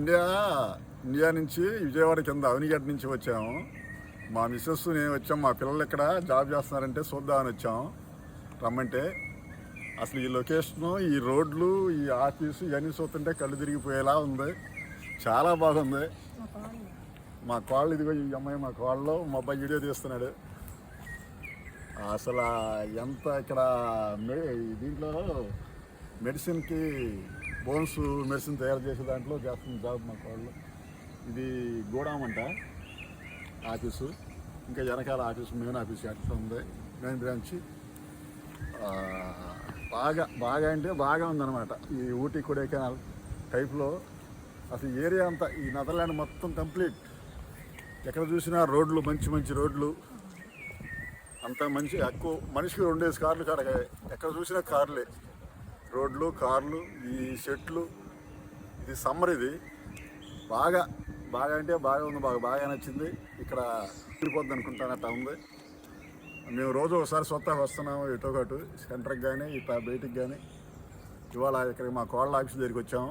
India నుంచి విజయవాడ కింద అవనిగడ్డ నుంచి వచ్చాము. మా మిస్సెస్ నేను వచ్చాం. మా పిల్లలు ఇక్కడ జాబ్ చేస్తున్నారంటే చూద్దామని వచ్చాము. రమ్మంటే అసలు ఈ లొకేషను, ఈ రోడ్లు, ఈ ఆఫీసు ఇవన్నీ చూస్తుంటే కళ్ళు తిరిగిపోయేలా ఉంది. చాలా బాగుంది. మా కోళ్ళు, ఇదిగో ఈ అమ్మాయి మా కోళ్ళు, మా అబ్బాయి వీడియో తీస్తున్నాడు. అసలు ఎంత ఇక్కడ దీంట్లో మెడిసిన్కి, బోన్స్ మెడిసిన్ తయారు చేసే దాంట్లో చేస్తుంది జాబ్ మా కోళ్ళు. ఇది గోడాం అంట ఆఫీసు. ఇంకా వెనకాల ఆఫీసు, మెయిన్ ఆఫీస్ అట్లా ఉంది, మెయిన్ బ్రాంచ్. బాగా అంటే బాగా ఉందన్నమాట. ఈ ఊటీ కొడైకెనాల్ టైప్లో అసలు ఏరియా అంతా, ఈ నెదర్లాండ్ మొత్తం కంప్లీట్. ఎక్కడ చూసినా రోడ్లు, మంచి రోడ్లు, అంతా మంచి. ఎక్కువ మనిషికి 2 కార్లు కాడ, ఎక్కడ చూసినా కార్లే, రోడ్లు, కార్లు, ఈ చెట్లు. ఇది సమ్మర్, ఇది బాగా అంటే బాగా ఉంది. బాగా నచ్చింది. ఇక్కడ తిరిగిపోద్ది అనుకుంటానట్ట ఉంది. మేము రోజు ఒకసారి స్వతహాగా వస్తున్నాము, ఇటో ఒకటి సెంటర్కి కానీ, ఇట్లా బయటికి కానీ. ఇవాళ ఇక్కడ మా కోళ్ళ ఆఫీస్ దగ్గరికి వచ్చాము.